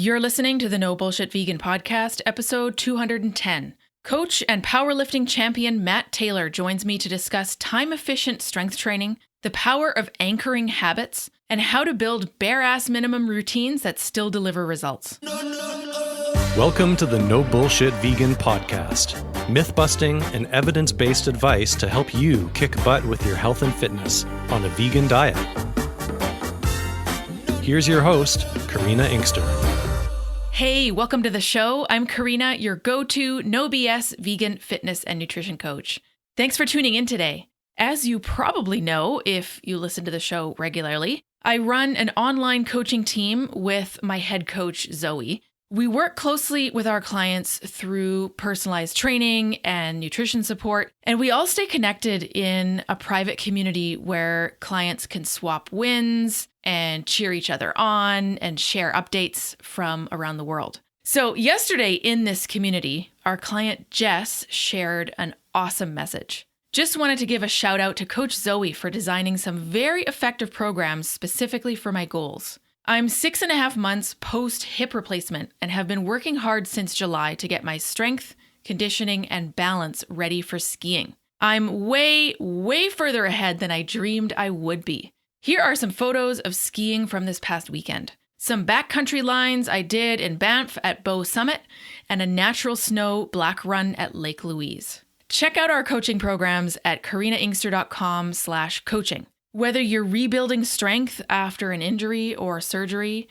You're listening to the No Bullshit Vegan Podcast, episode 210. Coach and powerlifting champion Matt Taylor joins me to discuss time-efficient strength training, the power of anchoring habits, and how to build bare-ass minimum routines that still deliver results. Welcome to the No Bullshit Vegan Podcast. Myth-busting and evidence-based advice to help you kick butt with your health and fitness on a vegan diet. Here's your host, Karina Inkster. Hey, welcome to the show. I'm Karina, your go-to no BS vegan fitness and nutrition coach. Thanks for tuning in today. As you probably know, if you listen to the show regularly, I run an online coaching team with my head coach, Zoe. We work closely with our clients through personalized training and nutrition support, and we all stay connected in a private community where clients can swap wins and cheer each other on and share updates from around the world. So yesterday in this community, our client Jess shared an awesome message. Just wanted to give a shout out to Coach Zoe for designing some very effective programs specifically for my goals. I'm 6.5 months post hip replacement and have been working hard since July to get my strength, conditioning, and balance ready for skiing. I'm way further ahead than I dreamed I would be. Here are some photos of skiing from this past weekend. Some backcountry lines I did in Banff at Bow Summit and a natural snow black run at Lake Louise. Check out our coaching programs at karinainkster.com/coaching. Whether you're rebuilding strength after an injury or surgery,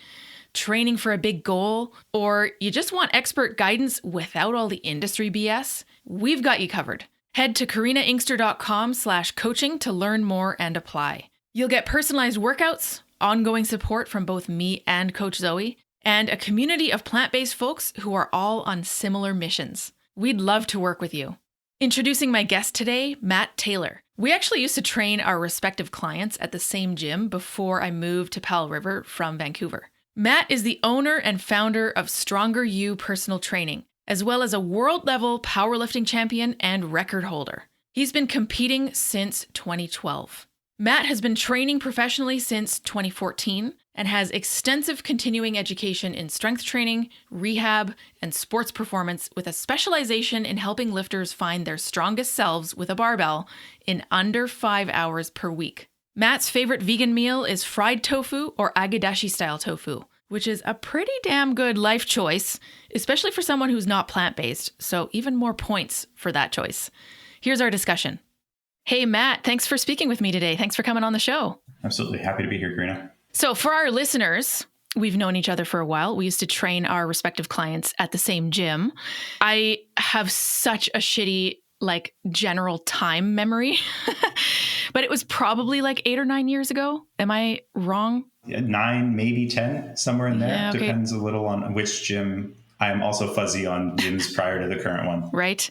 training for a big goal, or you just want expert guidance without all the industry BS, we've got you covered. Head to karinainkster.com/coaching to learn more and apply. You'll get personalized workouts, ongoing support from both me and Coach Zoe, and a community of plant-based folks who are all on similar missions. We'd love to work with you. Introducing my guest today, Matt Taylor. We actually used to train our respective clients at the same gym before I moved to Powell River from Vancouver. Matt is the owner and founder of Stronger You Personal Training, as well as a world-level powerlifting champion and record holder. He's been competing since 2012. Matt has been training professionally since 2014 and has extensive continuing education in strength training, rehab, and sports performance with a specialization in helping lifters find their strongest selves with a barbell in under 5 hours per week. Matt's favorite vegan meal is fried tofu or agadashi-style tofu, which is a pretty damn good life choice, especially for someone who's not plant-based, so even more points for that choice. Here's our discussion. Hey, Matt, thanks for speaking with me today. Thanks for coming on the show. Absolutely. Happy to be here, Karina. So for our listeners, we've known each other for a while. We used to train our respective clients at the same gym. I have such a shitty, general time memory, but it was probably 8 or 9 years ago. Am I wrong? 9, maybe 10, somewhere in there. Yeah, okay. Depends a little on which gym. I am also fuzzy on gyms prior to the current one. Right.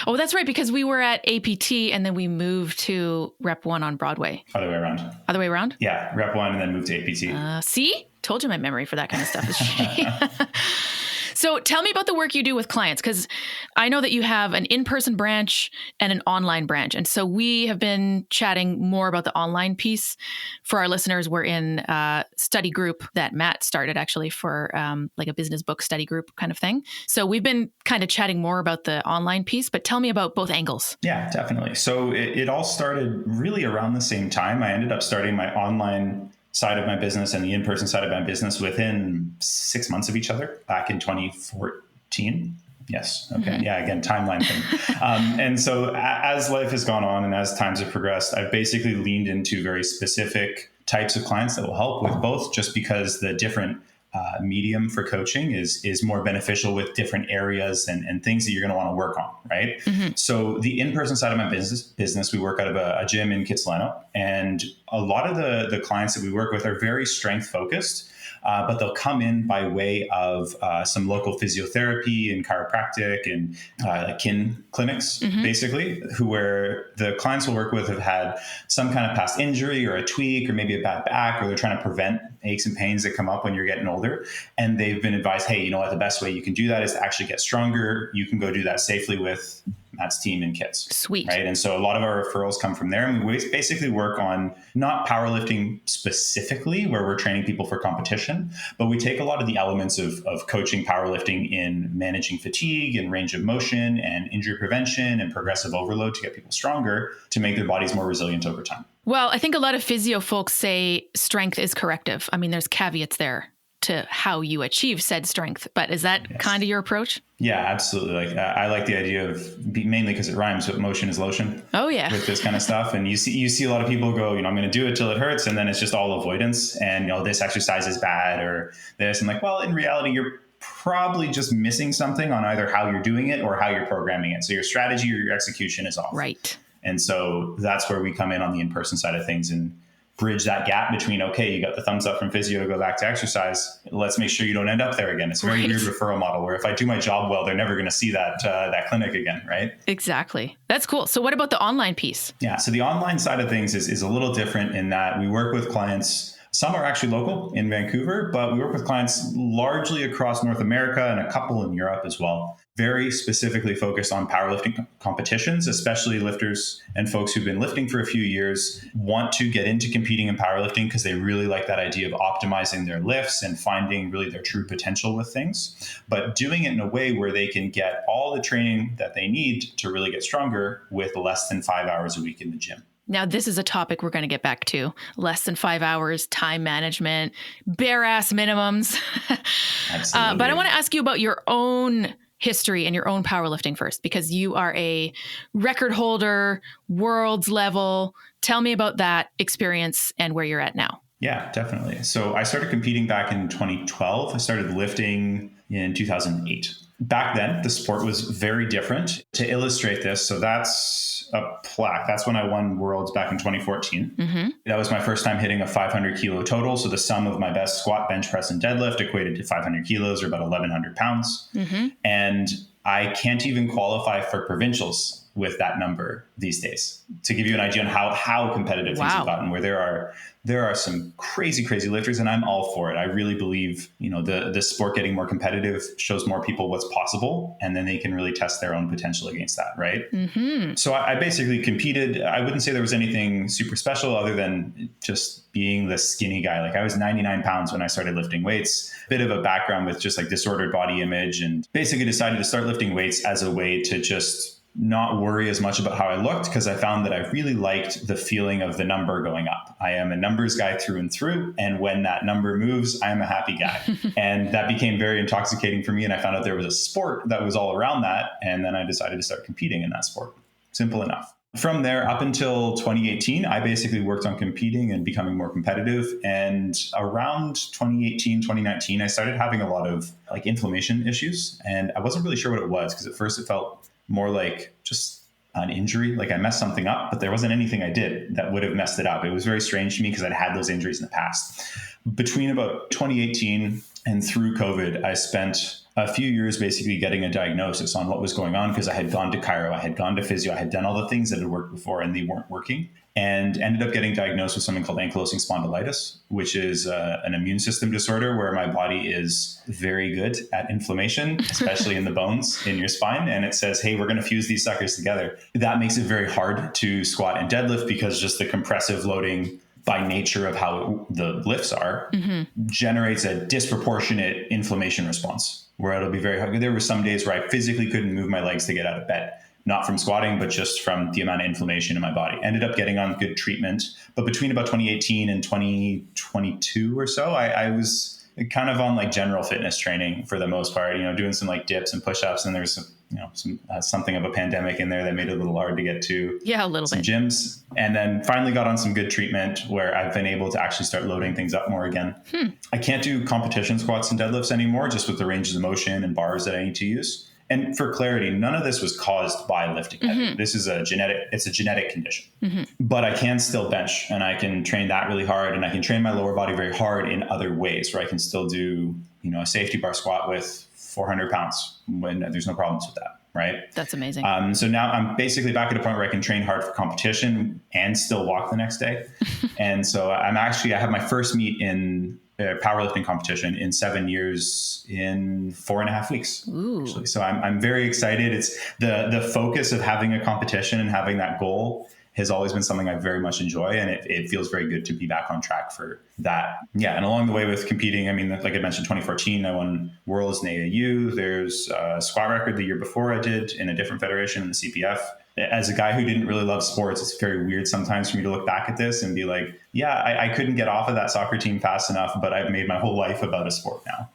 Oh, that's right, because we were at APT and then we moved to Rep 1 on Broadway. Other way around. Other way around? Yeah, Rep 1 and then moved to APT. See? Told you my memory for that kind of stuff is shitty. So tell me about the work you do with clients, because I know that you have an in-person branch and an online branch. And so we have been chatting more about the online piece. For our listeners, we're in a study group that Matt started actually for a business book study group kind of thing. So we've been kind of chatting more about the online piece, but tell me about both angles. Yeah, definitely. So it all started really around the same time. I ended up starting my online side of my business and the in-person side of my business within 6 months of each other back in 2014. Yes. Okay. Mm-hmm. Yeah. Again, timeline thing. And so as life has gone on and as times have progressed, I've basically leaned into very specific types of clients that will help with both, just because the different medium for coaching is more beneficial with different areas and things that you're going to want to work on, right? Mm-hmm. So the in-person side of my business, we work out of a gym in Kitsilano, and a lot of the clients that we work with are very strength focused, but they'll come in by way of some local physiotherapy and chiropractic and kin clinics, mm-hmm. basically, where the clients we'll work with have had some kind of past injury or a tweak or maybe a bad back, or they're trying to prevent aches and pains that come up when you're getting older. And they've been advised, hey, you know what, the best way you can do that is to actually get stronger. You can go do that safely with Matt's team in kits. Sweet. Right. And so a lot of our referrals come from there. And we basically work on not powerlifting specifically where we're training people for competition, but we take a lot of the elements of coaching powerlifting in managing fatigue and range of motion and injury prevention and progressive overload to get people stronger to make their bodies more resilient over time. Well, I think a lot of physio folks say strength is corrective. I mean, there's caveats there to how you achieve said strength, but is that kind of your approach? Yeah, absolutely. Like I like the idea of mainly because it rhymes, but motion is lotion. Oh yeah. With this kind of stuff. And you see a lot of people go, I'm going to do it till it hurts. And then it's just all avoidance. And, this exercise is bad or this. And like, well, in reality, you're probably just missing something on either how you're doing it or how you're programming it. So your strategy or your execution is off. Right. And so that's where we come in on the in-person side of things and bridge that gap between, okay, you got the thumbs up from physio to go back to exercise. Let's make sure you don't end up there again. It's a very weird referral model where if I do my job well, they're never going to see that clinic again, right? Exactly. That's cool. So what about the online piece? Yeah. So the online side of things is a little different in that we work with clients. Some are actually local in Vancouver, but we work with clients largely across North America and a couple in Europe as well. Very specifically focused on powerlifting competitions, especially lifters and folks who've been lifting for a few years, want to get into competing in powerlifting because they really like that idea of optimizing their lifts and finding really their true potential with things, but doing it in a way where they can get all the training that they need to really get stronger with less than 5 hours a week in the gym. Now, this is a topic we're going to get back to. Less than 5 hours, time management, bare ass minimums. Absolutely. But I want to ask you about your own history and your own powerlifting first, because you are a record holder, world's level. Tell me about that experience and where you're at now. Yeah, definitely. So I started competing back in 2012. I started lifting in 2008. Back then, the sport was very different. To illustrate this, so that's a plaque. That's when I won Worlds back in 2014. Mm-hmm. That was my first time hitting a 500 kilo total. So the sum of my best squat, bench press, and deadlift equated to 500 kilos or about 1,100 pounds. Mm-hmm. And I can't even qualify for provincials with that number these days, to give you an idea on how competitive things have gotten, where there are some crazy lifters, and I'm all for it. I really believe, the sport getting more competitive shows more people what's possible, and then they can really test their own potential against that, right? Mm-hmm. So I basically competed. I wouldn't say there was anything super special other than just being the skinny guy. Like I was 99 pounds when I started lifting weights, bit of a background with just like disordered body image, and basically decided to start lifting weights as a way to just not worry as much about how I looked, because I found that I really liked the feeling of the number going up. I am a numbers guy through and through. And when that number moves, I'm a happy guy. And that became very intoxicating for me. And I found out there was a sport that was all around that. And then I decided to start competing in that sport. Simple enough. From there up until 2018, I basically worked on competing and becoming more competitive. And around 2018, 2019, I started having a lot of like inflammation issues. And I wasn't really sure what it was, because at first it felt more like just an injury, like I messed something up, but there wasn't anything I did that would have messed it up. It was very strange to me because I'd had those injuries in the past. Between about 2018 and through COVID, I spent a few years basically getting a diagnosis on what was going on, because I had gone to chiro, I had gone to physio, I had done all the things that had worked before and they weren't working, and ended up getting diagnosed with something called ankylosing spondylitis, which is an immune system disorder where my body is very good at inflammation, especially in the bones in your spine. And it says, hey, we're going to fuse these suckers together. That makes it very hard to squat and deadlift, because just the compressive loading by nature of how the lifts are generates a disproportionate inflammation response, where it'll be very hard. There were some days where I physically couldn't move my legs to get out of bed. Not from squatting, but just from the amount of inflammation in my body. Ended up getting on good treatment. But between about 2018 and 2022 or so, I was kind of on like general fitness training for the most part, doing some like dips and push-ups. And there was something of a pandemic in there that made it a little hard to get to a little some bit gyms. And then finally got on some good treatment where I've been able to actually start loading things up more again. I can't do competition squats and deadlifts anymore, just with the ranges of motion and bars that I need to use. And for clarity, none of this was caused by lifting heavy. This is a genetic condition. But I can still bench, and I can train that really hard, and I can train my lower body very hard in other ways, where I can still do, a safety bar squat with 400 pounds when there's no problems with that. Right. That's amazing. So now I'm basically back at a point where I can train hard for competition and still walk the next day. And so I have my first meet in powerlifting competition in 7 years in 4.5 weeks. Ooh. Actually. So I'm very excited. It's the focus of having a competition and having that goal has always been something I very much enjoy. And it feels very good to be back on track for that. Yeah. And along the way with competing, I mean, like I mentioned, 2014, I won Worlds in AAU. There's a squat record the year before I did in a different federation in the CPF. As a guy who didn't really love sports, it's very weird sometimes for me to look back at this and be like, yeah, I couldn't get off of that soccer team fast enough, but I've made my whole life about a sport now.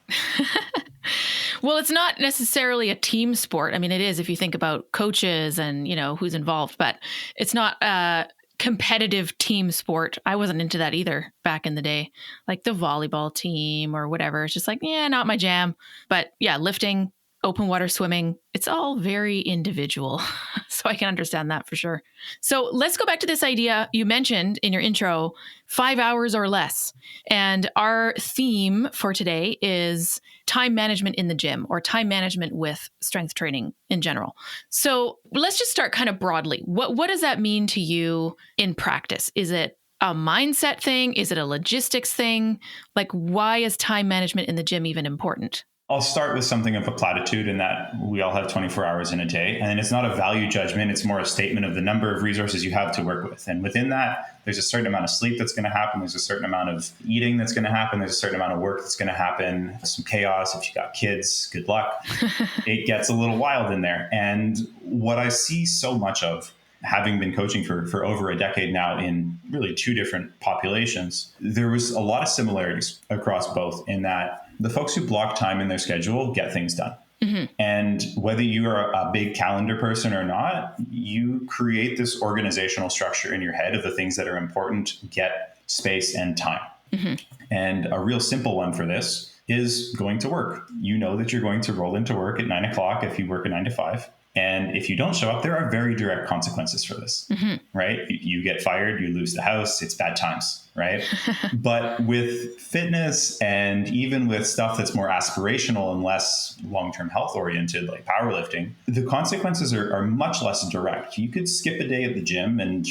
Well, it's not necessarily a team sport. I mean, it is if you think about coaches and, who's involved, but it's not a competitive team sport. I wasn't into that either back in the day, like the volleyball team or whatever. It's just like, yeah, not my jam. But yeah, lifting, open water swimming, it's all very individual. So I can understand that for sure. So let's go back to this idea you mentioned in your intro, 5 hours or less. And our theme for today is time management in the gym, or time management with strength training in general. So let's just start kind of broadly. What does that mean to you in practice? Is it a mindset thing? Is it a logistics thing? Like, why is time management in the gym even important? I'll start with something of a platitude in that we all have 24 hours in a day. And it's not a value judgment. It's more a statement of the number of resources you have to work with. And within that, there's a certain amount of sleep that's going to happen. There's a certain amount of eating that's going to happen. There's a certain amount of work that's going to happen. Some chaos. If you got kids, good luck. It gets a little wild in there. And what I see so much of, having been coaching for over a decade now in really two different populations, there was a lot of similarities across both in that the folks who block time in their schedule get things done. Mm-hmm. And whether you are a big calendar person or not, you create this organizational structure in your head of the things that are important, get space and time. Mm-hmm. And a real simple one for this is going to work. You know that you're going to roll into work at 9 o'clock if you work a 9 to 5. And if you don't show up, there are very direct consequences for this, mm-hmm. right? You get fired, you lose the house, it's bad times, right? But with fitness and even with stuff that's more aspirational and less long-term health oriented, like powerlifting, the consequences are much less direct. You could skip a day at the gym and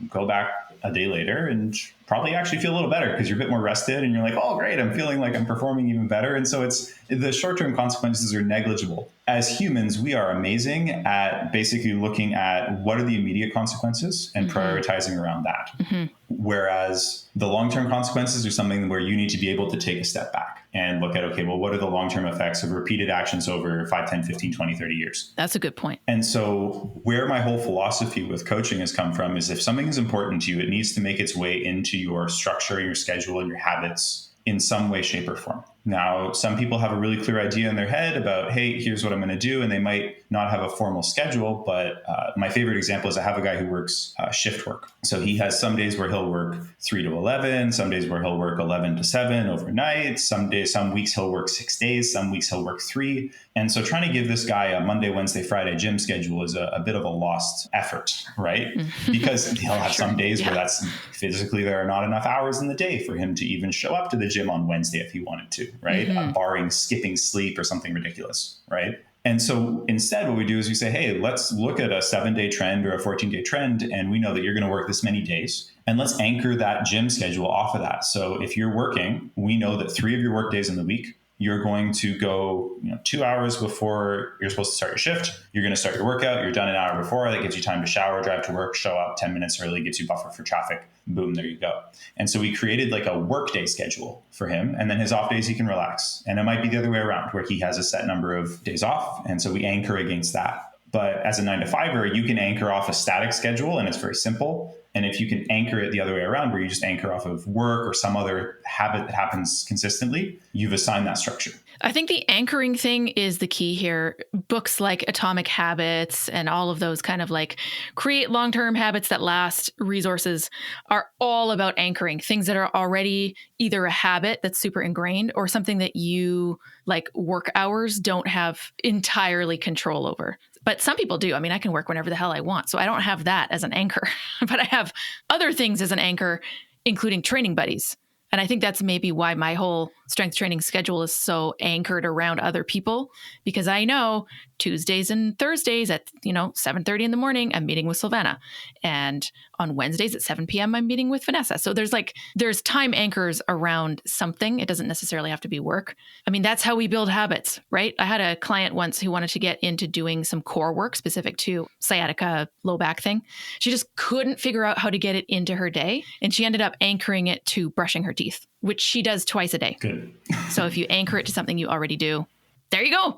go back a day later and probably actually feel a little better because you're a bit more rested and you're like, oh, great, I'm feeling like I'm performing even better. And so the short-term consequences are negligible. As humans, we are amazing at basically looking at what are the immediate consequences and mm-hmm. prioritizing around that. Mm-hmm. Whereas the long-term consequences are something where you need to be able to take a step back and look at, okay, well, what are the long-term effects of repeated actions over 5, 10, 15, 20, 30 years? That's a good point. And so where my whole philosophy with coaching has come from is if something is important to you, it needs to make its way into your structure, your schedule, and your habits in some way, shape, or form. Now, some people have a really clear idea in their head about, hey, here's what I'm going to do. And they might not have a formal schedule. But my favorite example is I have a guy who works shift work. So he has some days where he'll work 3 to 11, some days where he'll work 11 to 7 overnight. Some weeks he'll work 6 days, some weeks he'll work 3. And so trying to give this guy a Monday, Wednesday, Friday gym schedule is a bit of a lost effort, right? Because he'll have some days where that's physically there are not enough hours in the day for him to even show up to the gym on Wednesday if he wanted to, right? Mm-hmm. Barring skipping sleep or something ridiculous, right? And so instead, what we do is we say, hey, let's look at a 7-day trend or a 14-day trend. And we know that you're going to work this many days. And let's anchor that gym schedule off of that. So if you're working, we know that 3 of your work days in the week, you're going to go 2 hours before you're supposed to start your shift. You're going to start your workout. You're done an hour before. That gives you time to shower, drive to work, show up 10 minutes early, gives you buffer for traffic. Boom, there you go. And so we created like a work day schedule for him. And then his off days, he can relax. And it might be the other way around where he has a set number of days off. And so we anchor against that. But as a 9 to 5er, you can anchor off a static schedule and it's very simple. And if you can anchor it the other way around, where you just anchor off of work or some other habit that happens consistently, you've assigned that structure. I think the anchoring thing is the key here. Books like Atomic Habits and all of those kind of like create long-term habits that last resources are all about anchoring things that are already either a habit that's super ingrained or something that you like work hours don't have entirely control over. But some people do. I mean, I can work whenever the hell I want. So I don't have that as an anchor, but I have other things as an anchor, including training buddies. And I think that's maybe why my whole strength training schedule is so anchored around other people, because I know Tuesdays and Thursdays at 7:30 in the morning, I'm meeting with Silvana, and on Wednesdays at 7 p.m. I'm meeting with Vanessa. So there's time anchors around something. It doesn't necessarily have to be work. I mean, that's how we build habits, right? I had a client once who wanted to get into doing some core work specific to sciatica, low back thing. She just couldn't figure out how to get it into her day, and she ended up anchoring it to brushing her teeth, which she does twice a day. Good. So if you anchor it to something you already do, there you go.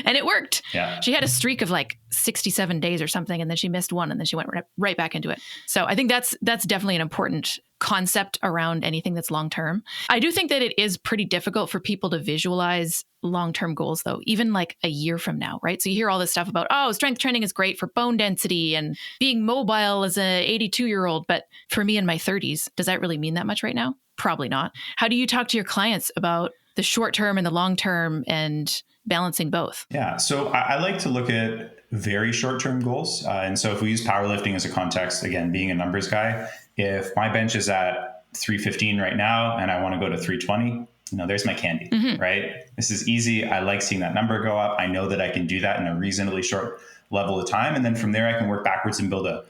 And it worked. Yeah. She had a streak of like 67 days or something, and then she missed one, and then she went right back into it. So I think that's definitely an important concept around anything that's long-term. I do think that it is pretty difficult for people to visualize long-term goals, though, even like a year from now, right? So you hear all this stuff about, strength training is great for bone density and being mobile as a 82-year-old. But for me in my 30s, does that really mean that much right now? Probably not. How do you talk to your clients about the short term and the long term and balancing both? Yeah. So I like to look at very short term goals. And so if we use powerlifting as a context, again, being a numbers guy, if my bench is at 315 right now and I want to go to 320, there's my candy, right? This is easy. I like seeing that number go up. I know that I can do that in a reasonably short level of time. And then from there, I can work backwards and build a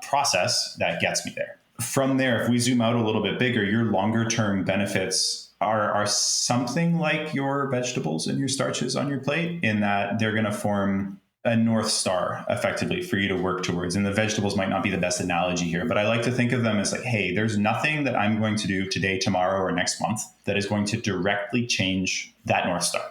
process that gets me there. From there, if we zoom out a little bit bigger, your longer term benefits are something like your vegetables and your starches on your plate, in that they're going to form a North Star effectively for you to work towards. And the vegetables might not be the best analogy here, but I like to think of them as like, hey, there's nothing that I'm going to do today, tomorrow, or next month that is going to directly change that North Star,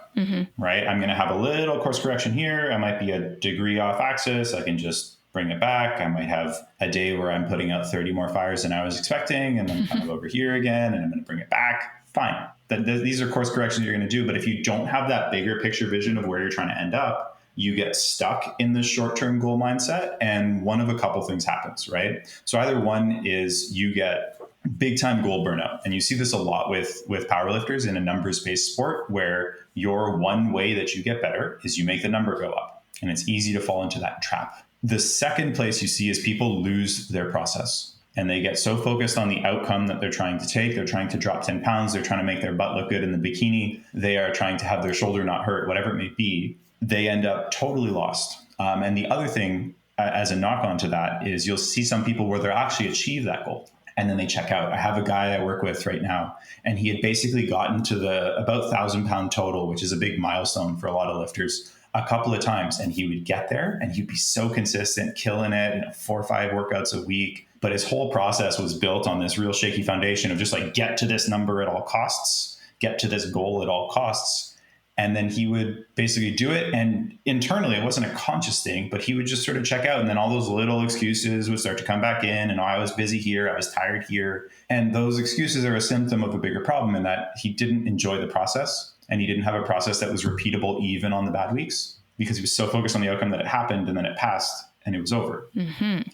right? I'm going to have a little course correction here. I might be a degree off axis. I can just bring it back. I might have a day where I'm putting out 30 more fires than I was expecting, and then kind of over here again, and I'm going to bring it back. Fine. These are course corrections you're going to do. But if you don't have that bigger picture vision of where you're trying to end up, you get stuck in this short-term goal mindset, and one of a couple things happens, right? So either one is you get big time goal burnout. And you see this a lot with powerlifters in a numbers-based sport, where your one way that you get better is you make the number go up. And it's easy to fall into that trap. The second place you see is people lose their process. And they get so focused on the outcome that they're trying to take. They're trying to drop 10 pounds. They're trying to make their butt look good in the bikini. They are trying to have their shoulder not hurt, whatever it may be. They end up totally lost. And the other thing, as a knock on to that, is you'll see some people where they'll actually achieve that goal, and then they check out. I have a guy I work with right now, and he had basically gotten to the about 1,000 pound total, which is a big milestone for a lot of lifters, a couple of times. And he would get there and he'd be so consistent, killing it, 4 or 5 workouts a week. But his whole process was built on this real shaky foundation of just like, get to this number at all costs, get to this goal at all costs. And then he would basically do it. And internally, it wasn't a conscious thing, but he would just sort of check out. And then all those little excuses would start to come back in. And I was busy here, I was tired here. And those excuses are a symptom of a bigger problem, in that he didn't enjoy the process. And he didn't have a process that was repeatable even on the bad weeks, because he was so focused on the outcome that it happened and then it passed and it was over.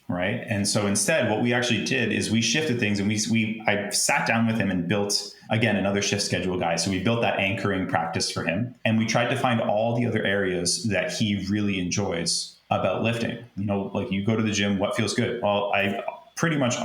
Right. And so instead, what we actually did is we shifted things, and I sat down with him and built, again, another shift schedule guy. So we built that anchoring practice for him, and we tried to find all the other areas that he really enjoys about lifting. Like, you go to the gym, what feels good? Well, I pretty much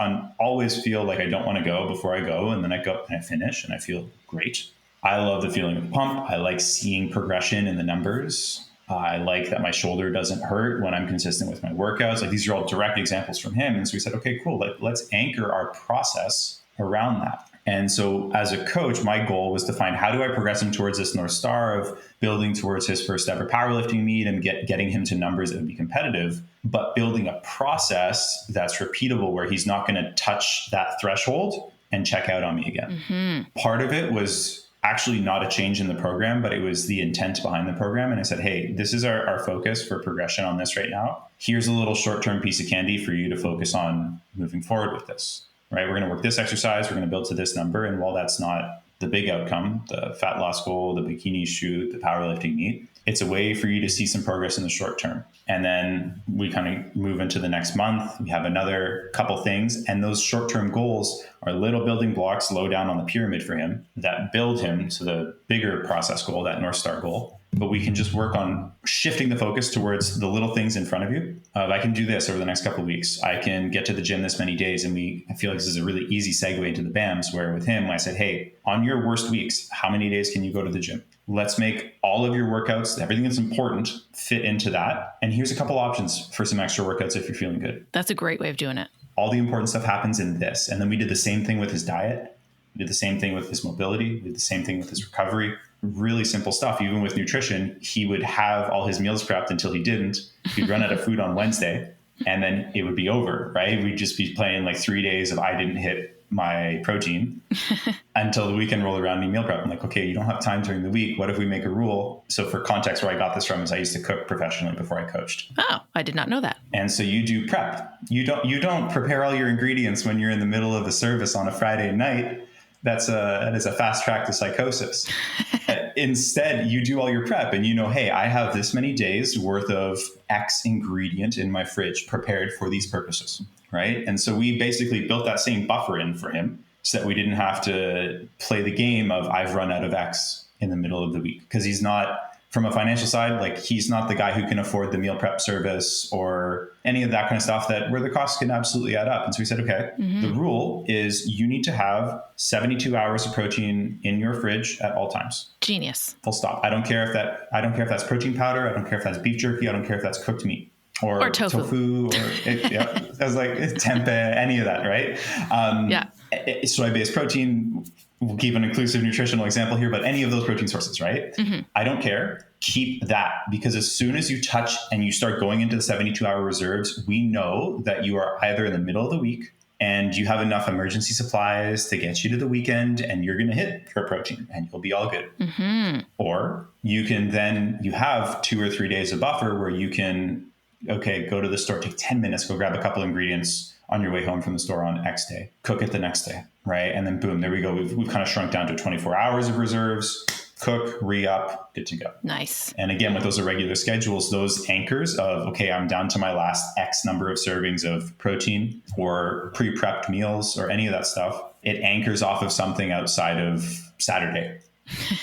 always feel like I don't want to go before I go. And then I go and I finish and I feel great. I love the feeling of the pump. I like seeing progression in the numbers. I like that my shoulder doesn't hurt when I'm consistent with my workouts. Like, these are all direct examples from him. And so we said, okay, cool. Let's anchor our process around that. And so as a coach, my goal was to find, how do I progress him towards this North Star of building towards his first ever powerlifting meet and getting him to numbers that would be competitive, but building a process that's repeatable, where he's not going to touch that threshold and check out on me again. Part of it was actually not a change in the program, but it was the intent behind the program. And I said, hey, this is our focus for progression on this right now. Here's a little short-term piece of candy for you to focus on moving forward with this, right? We're going to work this exercise. We're going to build to this number. And while that's not the big outcome, the fat loss goal, the bikini shoot, the powerlifting meet, it's a way for you to see some progress in the short term. And then we kind of move into the next month. We have another couple things. And those short-term goals are little building blocks low down on the pyramid for him that build him to the bigger process goal, that North Star goal. but we can just work on shifting the focus towards the little things in front of you. I can do this over the next couple of weeks. I can get to the gym this many days. And I feel like this is a really easy segue into the BAMs, where with him, I said, hey, on your worst weeks, how many days can you go to the gym? Let's make all of your workouts, everything that's important, fit into that. And here's a couple options for some extra workouts if you're feeling good. That's a great way of doing it. All the important stuff happens in this. And then we did the same thing with his diet. We did the same thing with his mobility. We did the same thing with his recovery. Really simple stuff. Even with nutrition, he would have all his meals prepped until he didn't. He'd run out of food on Wednesday, and then it would be over, right? We'd just be playing like 3 days of I didn't hit my protein until the weekend rolled around and he meal prep. I'm like, okay, you don't have time during the week. What if we make a rule? So for context, where I got this from is I used to cook professionally before I coached. Oh, I did not know that. And so you do prep. You don't prepare all your ingredients when you're in the middle of the service on a Friday night. That is a fast track to psychosis. Instead, you do all your prep and you know, hey, I have this many days worth of X ingredient in my fridge prepared for these purposes, right? And so we basically built that same buffer in for him so that we didn't have to play the game of I've run out of X in the middle of the week. Because he's not, from a financial side, like he's not the guy who can afford the meal prep service or any of that kind of stuff where the costs can absolutely add up. And so we said, okay, the rule is you need to have 72 hours of protein in your fridge at all times. Genius. Full stop. I don't care if that's protein powder. I don't care if that's beef jerky. I don't care if that's cooked meat or tofu I was like tempeh, any of that, right? Soy-based protein. We'll keep an inclusive nutritional example here, but any of those protein sources, right? I don't care. Keep that, because as soon as you touch and you start going into the 72-hour reserves, we know that you are either in the middle of the week and you have enough emergency supplies to get you to the weekend and you're going to hit your protein and you'll be all good. Or you have 2 or 3 days of buffer where you can, go to the store, take 10 minutes, go grab a couple ingredients on your way home from the store on X day, cook it the next day, right? And then boom, there we go. We've kind of shrunk down to 24 hours of reserves, cook, re-up, good to go. Nice. And again, with those irregular schedules, those anchors of, okay, I'm down to my last X number of servings of protein or pre-prepped meals or any of that stuff, it anchors off of something outside of Saturday,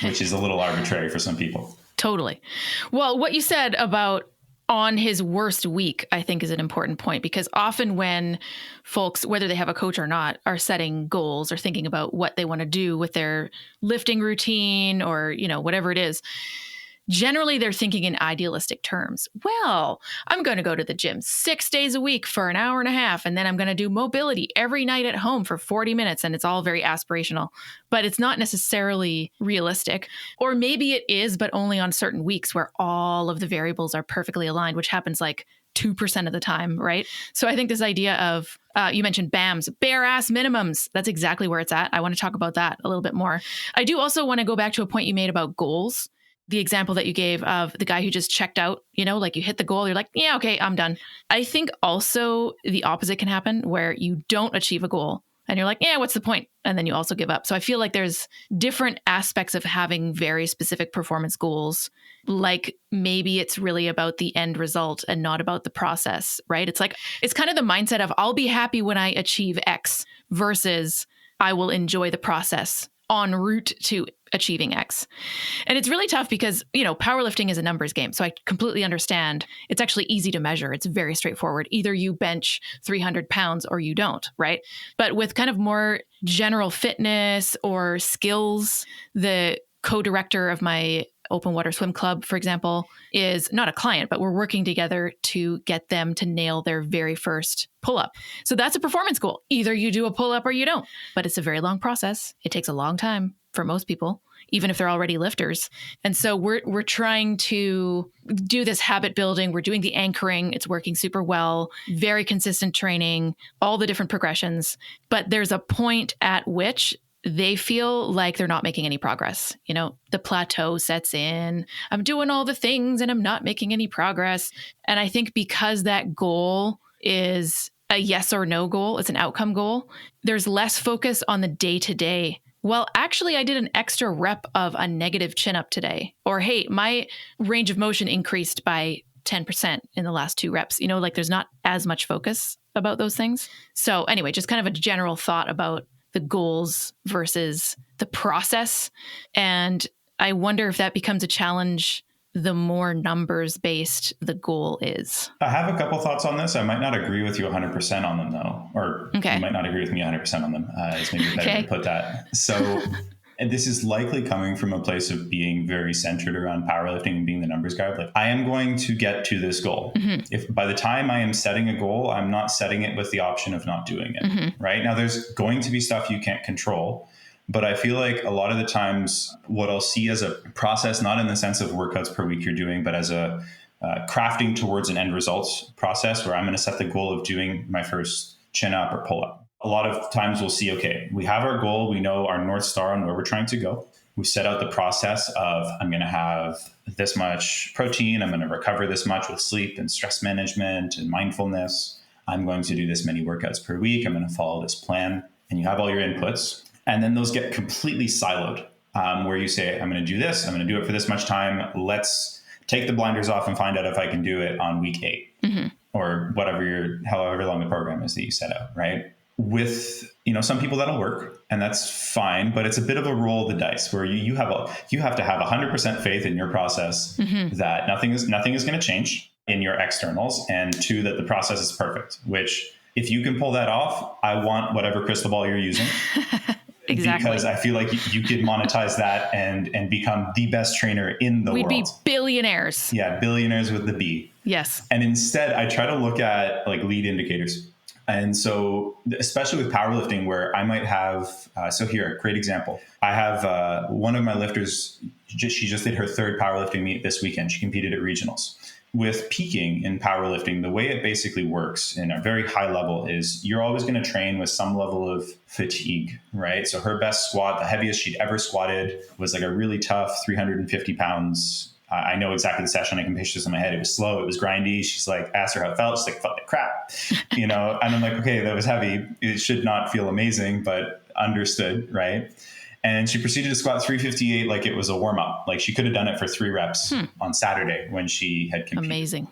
which is a little arbitrary for some people. Totally. Well, what you said about on his worst week, I think is an important point, because often when folks, whether they have a coach or not, are setting goals or thinking about what they want to do with their lifting routine or, whatever it is, generally they're thinking in idealistic terms. Well, I'm going to go to the gym 6 days a week for an hour and a half, and then I'm going to do mobility every night at home for 40 minutes. And it's all very aspirational, but it's not necessarily realistic. Or maybe it is, but only on certain weeks where all of the variables are perfectly aligned, which happens like 2% of the time, right? So I think this idea of, you mentioned BAMs, bare ass minimums. That's exactly where it's at. I want to talk about that a little bit more. I do also want to go back to a point you made about goals. The example that you gave of the guy who just checked out, like you hit the goal, you're like, yeah, okay, I'm done. I think also the opposite can happen where you don't achieve a goal and you're like, yeah, what's the point? And then you also give up. So I feel like there's different aspects of having very specific performance goals. Like maybe it's really about the end result and not about the process, right? It's like, it's kind of the mindset of I'll be happy when I achieve X versus I will enjoy the process en route to achieving X. And it's really tough because, powerlifting is a numbers game. So I completely understand. It's actually easy to measure. It's very straightforward. Either you bench 300 pounds or you don't, right? But with kind of more general fitness or skills, the co-director of my open water swim club, for example, is not a client, but we're working together to get them to nail their very first pull-up. So that's a performance goal. Either you do a pull-up or you don't, but it's a very long process. It takes a long time for most people, even if they're already lifters. And so we're trying to do this habit building. We're doing the anchoring. It's working super well, very consistent training, all the different progressions. But there's a point at which they feel like they're not making any progress. The plateau sets in. I'm doing all the things and I'm not making any progress. And I think because that goal is a yes or no goal, it's an outcome goal, there's less focus on the day-to-day. Well, actually, I did an extra rep of a negative chin-up today. Or, hey, my range of motion increased by 10% in the last 2 reps. There's not as much focus about those things. So anyway, just kind of a general thought about the goals versus the process. And I wonder if that becomes a challenge the more numbers based the goal is? I have a couple thoughts on this. I might not agree with you 100% on them, though, or you might not agree with me 100% on them. Is maybe a better way to put that. So, and this is likely coming from a place of being very centered around powerlifting and being the numbers guy. Like, I am going to get to this goal. If by the time I am setting a goal, I'm not setting it with the option of not doing it. Right now, there's going to be stuff you can't control. But I feel like a lot of the times what I'll see as a process, not in the sense of workouts per week you're doing, but as a crafting towards an end results process where I'm going to set the goal of doing my first chin up or pull up. A lot of times we'll see, okay, we have our goal. We know our North Star and where we're trying to go. We set out the process of, I'm going to have this much protein. I'm going to recover this much with sleep and stress management and mindfulness. I'm going to do this many workouts per week. I'm going to follow this plan. And you have all your inputs. And then those get completely siloed, where you say, I'm going to do this. I'm going to do it for this much time. Let's take the blinders off and find out if I can do it on week 8 or however long the program is that you set out, right? With, some people that'll work and that's fine, but it's a bit of a roll of the dice where you have to have 100% faith in your process that nothing is going to change in your externals, and 2, that the process is perfect, which if you can pull that off, I want whatever crystal ball you're using. Exactly. Because I feel like you could monetize that and become the best trainer in the world. We'd be billionaires. Yeah, billionaires with the B. Yes. And instead, I try to look at like lead indicators. And so, especially with powerlifting, where I might have, here, great example. I have one of my lifters, she just did her 3rd powerlifting meet this weekend. She competed at regionals. With peaking in powerlifting, the way it basically works in a very high level is you're always going to train with some level of fatigue, right? So her best squat, the heaviest she'd ever squatted, was like a really tough 350 pounds. I know exactly the session. I can picture this in my head. It was slow. It was grindy. She's like, asked her how it felt. She's like, felt like crap, And I'm like, okay, that was heavy. It should not feel amazing, but understood, right? And she proceeded to squat 358 like it was a warm-up. Like she could have done it for 3 reps on Saturday when she had competed. Amazing.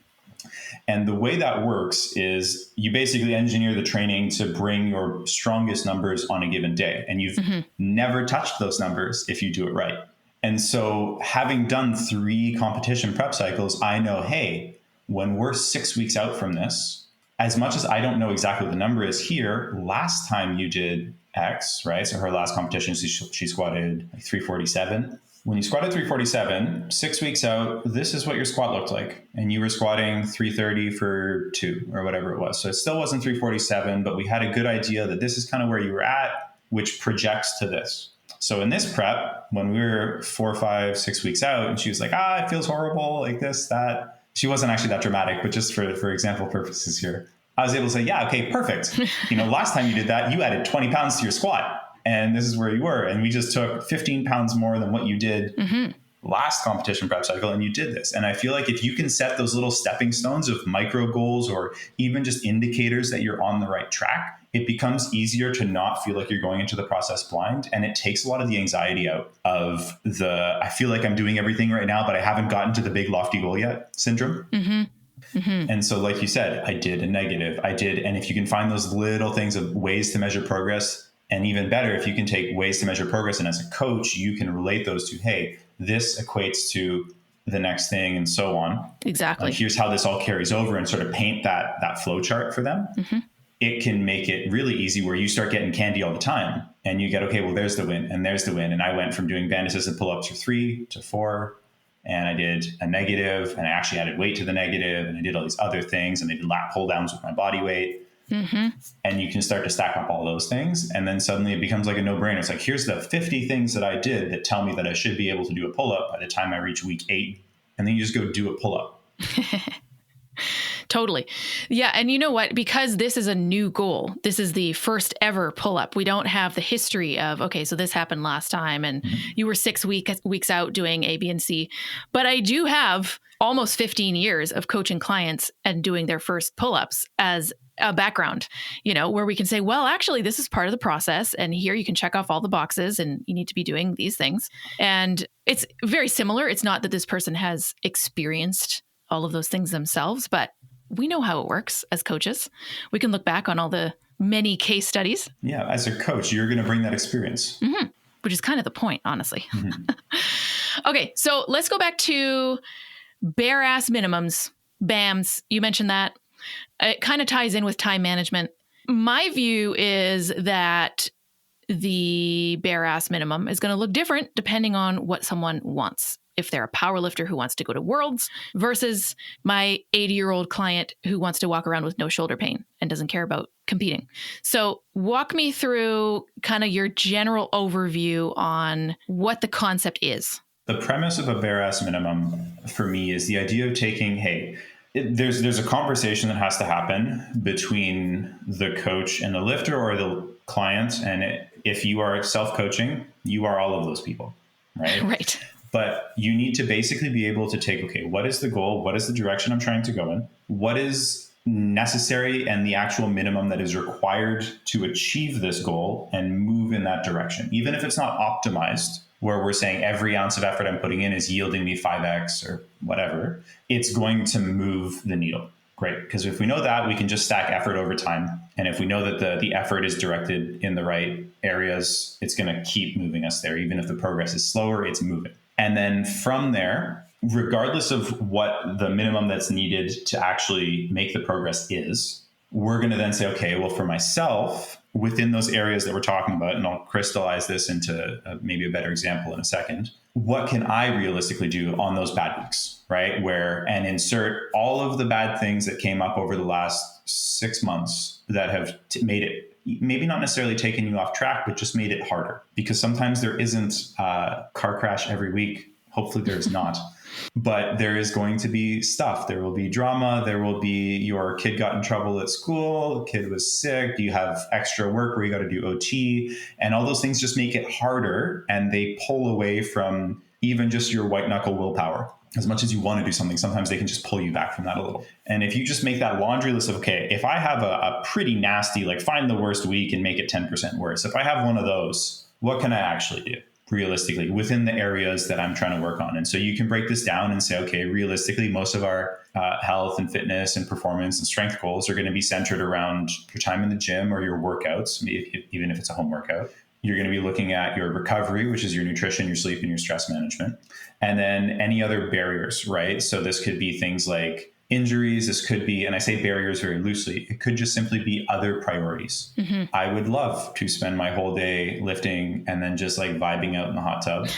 And the way that works is you basically engineer the training to bring your strongest numbers on a given day. And you've never touched those numbers if you do it right. And so having done 3 competition prep cycles, I know, hey, when we're 6 weeks out from this, as much as I don't know exactly what the number is here, last time you did X, right? So her last competition, she squatted like 347. When you squatted 347, 6 weeks out, this is what your squat looked like. And you were squatting 330 for 2 or whatever it was. So it still wasn't 347, but we had a good idea that this is kind of where you were at, which projects to this. So in this prep, when we were 4, 5, 6 weeks out, and she was like, it feels horrible, like this, that. She wasn't actually that dramatic, but just for example purposes here, I was able to say, yeah, okay, perfect. Last time you did that, you added 20 pounds to your squat. And this is where you were. And we just took 15 pounds more than what you did last competition prep cycle. And you did this. And I feel like if you can set those little stepping stones of micro goals or even just indicators that you're on the right track, it becomes easier to not feel like you're going into the process blind. And it takes a lot of the anxiety out of I feel like I'm doing everything right now, but I haven't gotten to the big lofty goal yet syndrome. And so like you said, I did a negative. And if you can find those little things of ways to measure progress, and even better, if you can take ways to measure progress, and as a coach, you can relate those to, hey, this equates to the next thing and so on. Exactly. Like, here's how this all carries over, and sort of paint that flow chart for them. It can make it really easy where you start getting candy all the time and you get, okay, well, there's the win and there's the win. And I went from doing band assisted pull-ups for 3 to 4. And I did a negative, and I actually added weight to the negative, and I did all these other things, and I did lat pull downs with my body weight. And you can start to stack up all those things. And then suddenly it becomes like a no-brainer. It's like, here's the 50 things that I did that tell me that I should be able to do a pull-up by the time I reach week 8. And then you just go do a pull-up. Totally. Yeah. And you know what? Because this is a new goal, this is the first ever pull-up. We don't have the history of, okay, so this happened last time and you were 6 weeks out doing A, B, and C. But I do have almost 15 years of coaching clients and doing their first pull-ups as a background, where we can say, well, actually, this is part of the process. And here you can check off all the boxes and you need to be doing these things. And it's very similar. It's not that this person has experienced all of those things themselves, but we know how it works as coaches. We can look back on all the many case studies. Yeah. As a coach, you're going to bring that experience. Which is kind of the point, honestly. Okay. So let's go back to bare ass minimums, BAMs, you mentioned that. It kind of ties in with time management. My view is that the bare ass minimum is going to look different depending on what someone wants. If they're a power lifter who wants to go to Worlds versus my 80-year-old client who wants to walk around with no shoulder pain and doesn't care about competing. So walk me through kind of your general overview on what the concept is. The premise of a bare ass minimum for me is the idea of taking, there's a conversation that has to happen between the coach and the lifter or the client. And if you are self-coaching, you are all of those people, right? Right. But you need to basically be able to take, okay, what is the goal? What is the direction I'm trying to go in? What is necessary and the actual minimum that is required to achieve this goal and move in that direction? Even if it's not optimized, where we're saying every ounce of effort I'm putting in is yielding me 5x or whatever, it's going to move the needle. Great. Because if we know that, we can just stack effort over time. And if we know that the effort is directed in the right areas, it's going to keep moving us there. Even if the progress is slower, it's moving. And then from there, regardless of what the minimum that's needed to actually make the progress is, we're going to then say, okay, well, for myself, within those areas that we're talking about, and I'll crystallize this into maybe a better example in a second, what can I realistically do on those bad weeks, right? And insert all of the bad things that came up over the last 6 months that have made it, maybe not necessarily taken you off track, but just made it harder. Because sometimes there isn't a car crash every week. Hopefully there's not. But there is going to be stuff. There will be drama. There will be your kid got in trouble at school. Kid was sick. You have extra work where you got to do OT. And all those things just make it harder. And they pull away from even just your white knuckle willpower. As much as you want to do something, sometimes they can just pull you back from that a little. And if you just make that laundry list of, okay, if I have a pretty nasty, like find the worst week and make it 10% worse. If I have one of those, what can I actually do? Realistically, within the areas that I'm trying to work on. And so you can break this down and say, okay, realistically, most of our health and fitness and performance and strength goals are going to be centered around your time in the gym or your workouts, even if it's a home workout. You're going to be looking at your recovery, which is your nutrition, your sleep, and your stress management. And then any other barriers, right? So this could be things like injuries. This could be, and I say barriers very loosely, it could just simply be other priorities. Mm-hmm. I would love to spend my whole day lifting and then just like vibing out in the hot tub.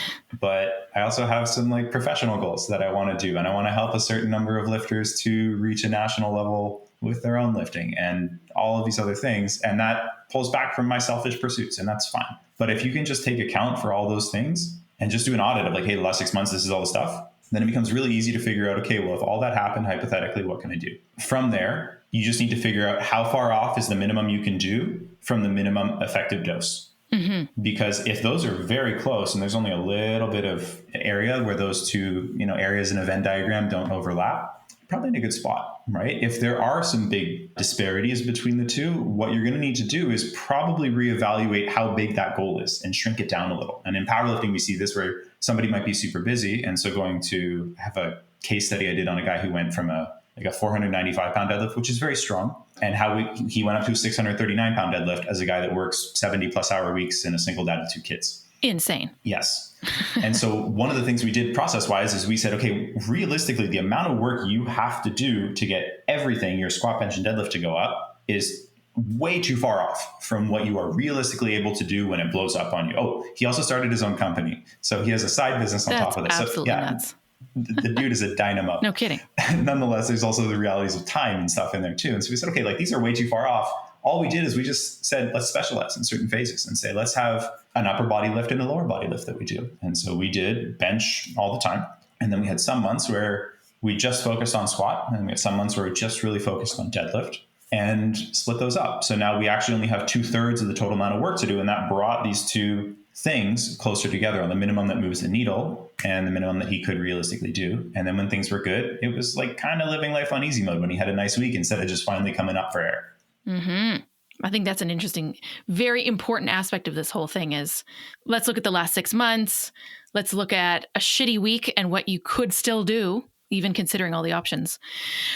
But I also have some like professional goals that I want to do. And I want to help a certain number of lifters to reach a national level with their own lifting and all of these other things. And that pulls back from my selfish pursuits, and that's fine. But if you can just take account for all those things and just do an audit of like, hey, the last 6 months, this is all the stuff, then it becomes really easy to figure out, okay, well, if all that happened, hypothetically, what can I do? From there, you just need to figure out how far off is the minimum you can do from the minimum effective dose. Mm-hmm. Because if those are very close and there's only a little bit of area where those two, areas in a Venn diagram don't overlap, probably in a good spot, right? If there are some big disparities between the two, what you're going to need to do is probably reevaluate how big that goal is and shrink it down a little. And in powerlifting, we see this where somebody might be super busy. And so going to have a case study I did on a guy who went from a 495 pound deadlift, which is very strong, and how he went up to a 639 pound deadlift as a guy that works 70 plus hour weeks and a single dad with 2 kids. Insane. Yes. And so one of the things we did process-wise is we said, okay, realistically, the amount of work you have to do to get everything, your squat, bench, and deadlift to go up is way too far off from what you are realistically able to do when it blows up on you. Oh, he also started his own company. So he has a side business on top of this. Absolutely nuts. The dude is a dynamo. No kidding. Nonetheless, there's also the realities of time and stuff in there too. And so we said, okay, like these are way too far off. All we did is we just said, let's specialize in certain phases and say, let's have an upper body lift and a lower body lift that we do. And so we did bench all the time. And then we had some months where we just focused on squat. And we had some months where we just really focused on deadlift and split those up. So now we actually only have 2/3 of the total amount of work to do. And that brought these two things closer together on the minimum that moves the needle and the minimum that he could realistically do. And then when things were good, it was like kind of living life on easy mode when he had a nice week instead of just finally coming up for air. Mm-hmm. I think that's an interesting, very important aspect of this whole thing is let's look at the last 6 months. Let's look at a shitty week and what you could still do, even considering all the options.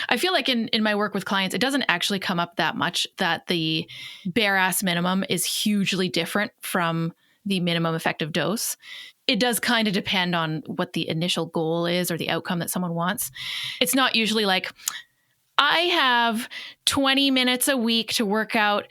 I feel like in my work with clients, it doesn't actually come up that much that the bare ass minimum is hugely different from the minimum effective dose. it does kind of depend on what the initial goal is or the outcome that someone wants. It's not usually like, I have 20 minutes a week to work out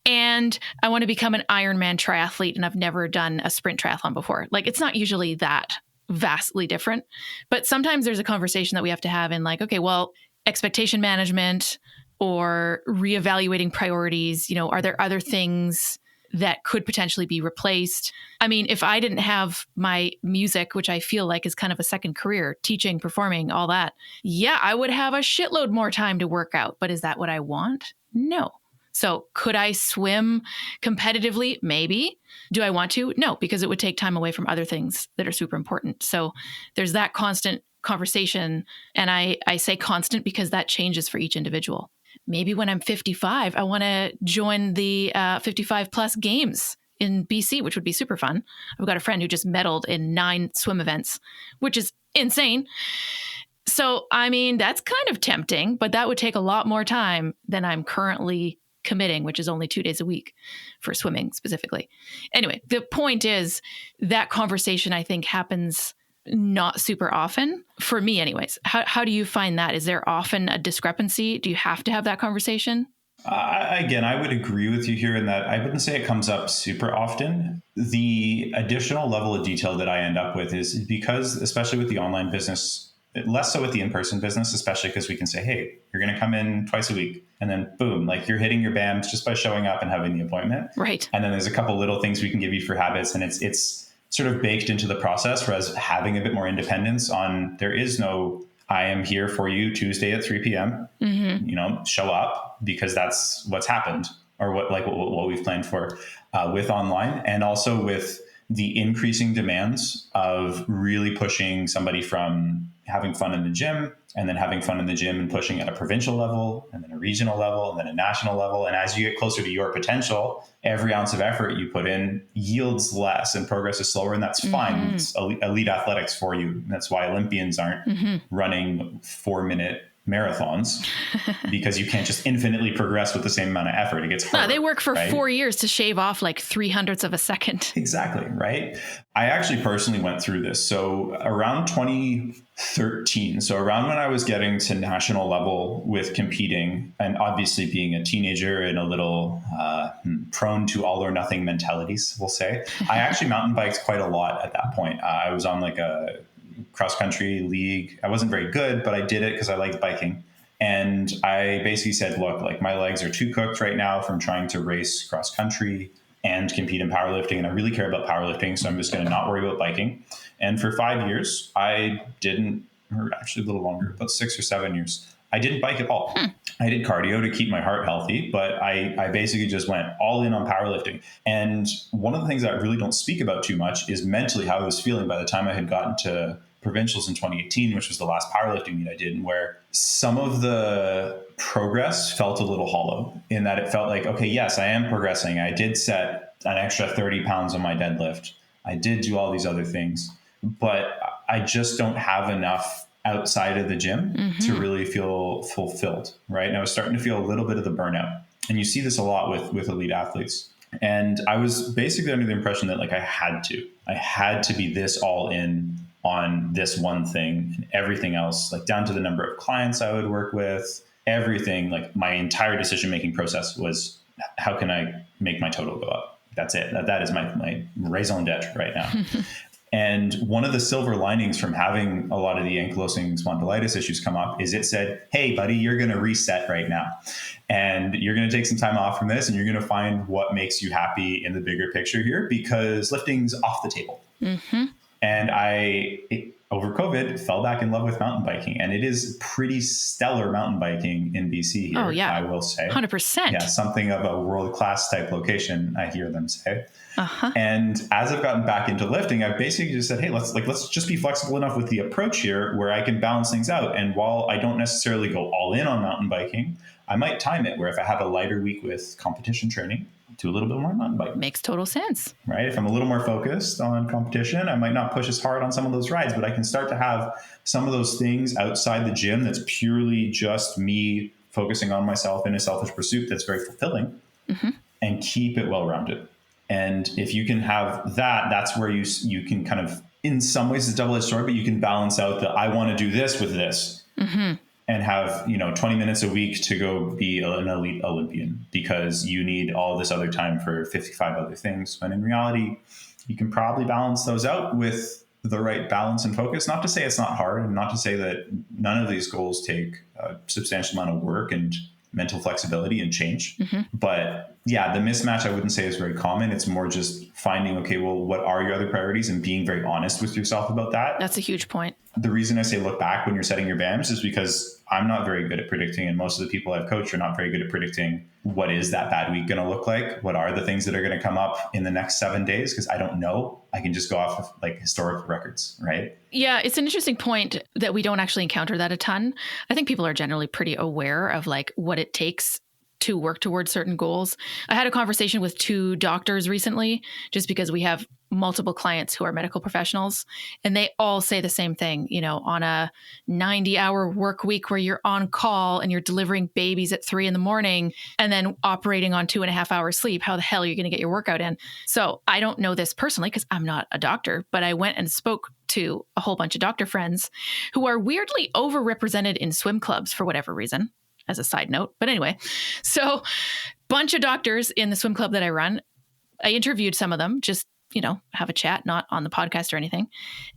and I want to become an Ironman triathlete and I've never done a sprint triathlon before. Like, it's not usually that vastly different. But sometimes there's a conversation that we have to have in like, okay, well, expectation management or reevaluating priorities, are there other things that could potentially be replaced? I mean, if I didn't have my music, which I feel like is kind of a second career, teaching, performing, all that, yeah, I would have a shitload more time to work out. But is that what I want? No. So could I swim competitively? Maybe. Do I want to? No, because it would take time away from other things that are super important. So there's that constant conversation. And I say constant because that changes for each individual. Maybe when I'm 55, I want to join the 55 plus games in BC, which would be super fun. I've got a friend who just medaled in 9 swim events, which is insane. So, I mean, that's kind of tempting, but that would take a lot more time than I'm currently committing, which is only 2 days a week for swimming specifically. Anyway, the point is that conversation, I think, happens not super often for me anyways. How do you find that? Is there often a discrepancy? Do you have to have that conversation? Again, I would agree with you here in that I wouldn't say it comes up super often. The additional level of detail that I end up with is because, especially with the online business, less so with the in-person business, especially because we can say, hey, you're going to come in twice a week. And then boom, like you're hitting your BAMs just by showing up and having the appointment. Right. And then there's a couple little things we can give you for habits. And it's sort of baked into the process, whereas having a bit more independence on, there is no, I am here for you Tuesday at 3 p.m. Mm-hmm. Show up because that's what's happened or what we've planned for with online, and also with the increasing demands of really pushing somebody from having fun in the gym and then having fun in the gym and pushing at a provincial level and then a regional level and then a national level. And as you get closer to your potential, every ounce of effort you put in yields less and progress is slower. And that's fine. It's elite athletics for you. That's why Olympians aren't running 4-minute marathons, because you can't just infinitely progress with the same amount of effort. It gets harder. No, they work for right? 4 years to shave off like 0.03 of a second. Exactly. Right. I actually personally went through this. So around 2013, so around when I was getting to national level with competing, and obviously being a teenager and a little prone to all or nothing mentalities, we'll say, I actually mountain biked quite a lot at that point. I was on like a cross country league. I wasn't very good, but I did it because I liked biking. And I basically said, look, like my legs are too cooked right now from trying to race cross country and compete in powerlifting. And I really care about powerlifting. So I'm just going to not worry about biking. And for 5 years, I didn't, or actually a little longer, about 6 or 7 years, I didn't bike at all. I did cardio to keep my heart healthy, but I basically just went all in on powerlifting. And one of the things that I really don't speak about too much is mentally how I was feeling by the time I had gotten to provincials in 2018, which was the last powerlifting meet I did, and where some of the progress felt a little hollow in that it felt like, okay, yes, I am progressing. I did set an extra 30 pounds on my deadlift. I did do all these other things, but I just don't have enough outside of the gym to really feel fulfilled, right? And I was starting to feel a little bit of the burnout. And you see this a lot with elite athletes. And I was basically under the impression that like I had to be this all in on this one thing, and everything else, like down to the number of clients I would work with, everything, like my entire decision-making process was, how can I make my total go up? That's it. That is my raison d'etre right now. And one of the silver linings from having a lot of the ankylosing spondylitis issues come up is it said, hey, buddy, you're going to reset right now. And you're going to take some time off from this, and you're going to find what makes you happy in the bigger picture here, because lifting's off the table. And over COVID, fell back in love with mountain biking. And it is pretty stellar mountain biking in BC here, I will say. 100%. Yeah, something of a world-class type location, I hear them say. And as I've gotten back into lifting, I've basically just said, hey, let's just be flexible enough with the approach here where I can balance things out. And while I don't necessarily go all in on mountain biking, I might time it where if I have a lighter week with competition training, do a little bit more mountain biking. Makes total sense. Right? If I'm a little more focused on competition, I might not push as hard on some of those rides, but I can start to have some of those things outside the gym that's purely just me focusing on myself in a selfish pursuit that's very fulfilling, and keep it well-rounded. And if you can have that, that's where you can kind of, in some ways it's a double-edged sword, but you can balance out the, I want to do this with this. And have, 20 minutes a week to go be an elite Olympian because you need all this other time for 55 other things. When in reality, you can probably balance those out with the right balance and focus. Not to say it's not hard, and not to say that none of these goals take a substantial amount of work and mental flexibility and change. But yeah, the mismatch I wouldn't say is very common. It's more just finding, okay, well, what are your other priorities and being very honest with yourself about that. That's a huge point. The reason I say look back when you're setting your BAMs is because I'm not very good at predicting, and most of the people I've coached are not very good at predicting what is that bad week going to look like? What are the things that are going to come up in the next 7 days? Because I don't know. I can just go off of like historical records, right? Yeah, it's an interesting point that we don't actually encounter that a ton. I think people are generally pretty aware of like what it takes to work towards certain goals. I had a conversation with 2 doctors recently, just because we have multiple clients who are medical professionals, and they all say the same thing, on a 90-hour work week where you're on call and you're delivering babies at 3 a.m. and then operating on 2.5 hours sleep, how the hell are you going to get your workout in? So I don't know this personally because I'm not a doctor, but I went and spoke to a whole bunch of doctor friends who are weirdly overrepresented in swim clubs for whatever reason, as a side note. But anyway, so bunch of doctors in the swim club that I run, I interviewed some of them, just, have a chat, not on the podcast or anything.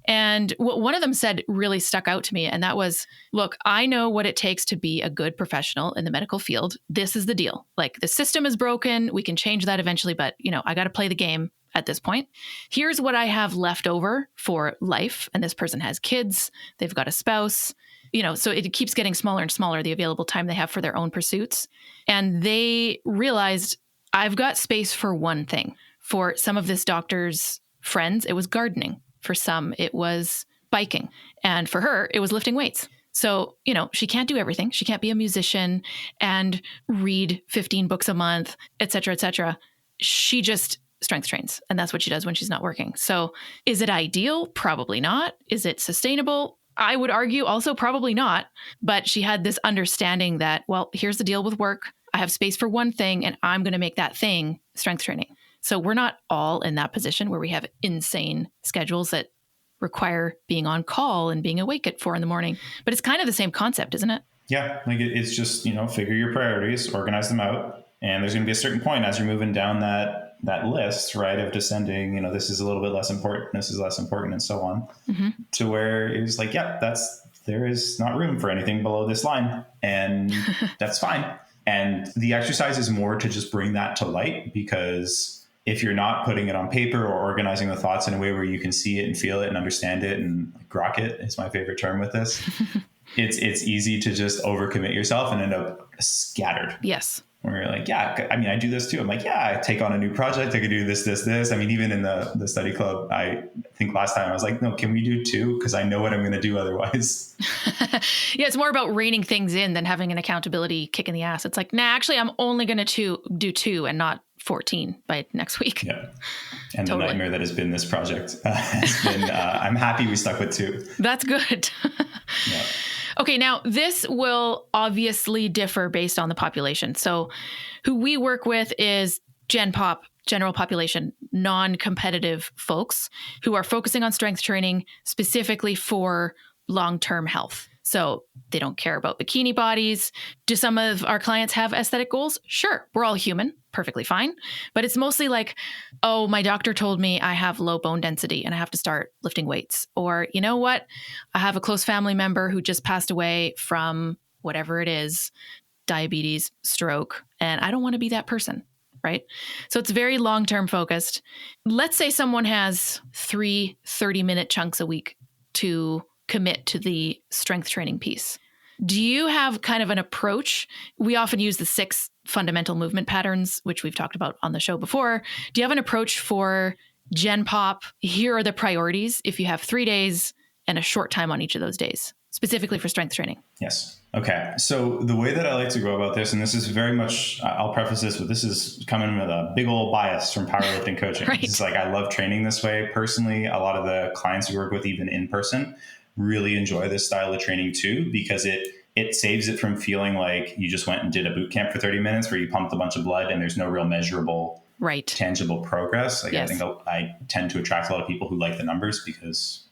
And what one of them said really stuck out to me. And that was, look, I know what it takes to be a good professional in the medical field. This is the deal. Like, the system is broken. We can change that eventually, but I got to play the game at this point. Here's what I have left over for life. And this person has kids. They've got a spouse. So it keeps getting smaller and smaller, the available time they have for their own pursuits. And they realized, I've got space for one thing. For some of this doctor's friends, it was gardening. For some, it was biking. And for her, it was lifting weights. So, she can't do everything. She can't be a musician and read 15 books a month, et cetera, et cetera. She just strength trains. And that's what she does when she's not working. So is it ideal? Probably not. Is it sustainable? I would argue also probably not, but she had this understanding that, well, here's the deal with work. I have space for one thing and I'm going to make that thing strength training. So we're not all in that position where we have insane schedules that require being on call and being awake at 4 a.m, but it's kind of the same concept, isn't it? Yeah. Like it's just, figure your priorities, organize them out. And there's going to be a certain point as you're moving down that list, right, of descending, this is a little bit less important, this is less important, and so on, to where it's like, there is not room for anything below this line, and that's fine. And the exercise is more to just bring that to light, because if you're not putting it on paper or organizing the thoughts in a way where you can see it and feel it and understand it, and grok it is my favorite term with this, it's easy to just overcommit yourself and end up scattered. Yes. Where you're like, I do this too. I'm like, I take on a new project. I could do this. I mean, even in the study club, I think last time I was like, no, can we do 2? Because I know what I'm going to do otherwise. Yeah, it's more about reining things in than having an accountability kick in the ass. It's like, actually, I'm only going to do 2 and not 14 by next week. Yeah. And Totally. The nightmare that has been this project has been, I'm happy we stuck with 2. That's good. Yeah. Okay, now this will obviously differ based on the population. So who we work with is Gen Pop, general population, non-competitive folks who are focusing on strength training specifically for long-term health. So they don't care about bikini bodies. Do some of our clients have aesthetic goals? Sure, we're all human, perfectly fine. But it's mostly like, oh, my doctor told me I have low bone density and I have to start lifting weights. Or, you know what? I have a close family member who just passed away from whatever it is, diabetes, stroke, and I don't want to be that person, right? So it's very long-term focused. Let's say someone has 3 30-minute chunks a week to commit to the strength training piece. Do you have kind of an approach? We often use the 6 fundamental movement patterns, which we've talked about on the show before. Do you have an approach for Gen Pop? Here are the priorities if you have 3 days and a short time on each of those days, specifically for strength training. Yes. Okay. So the way that I like to go about this, and this is very much, I'll preface this with, this is coming with a big old bias from powerlifting coaching. Right. It's like, I love training this way. Personally, a lot of the clients we work with, even in person, really enjoy this style of training too, because it saves it from feeling like you just went and did a boot camp for 30 minutes where you pumped a bunch of blood and there's no real measurable Right. tangible progress. Like, Yes. I think I tend to attract a lot of people who like the numbers because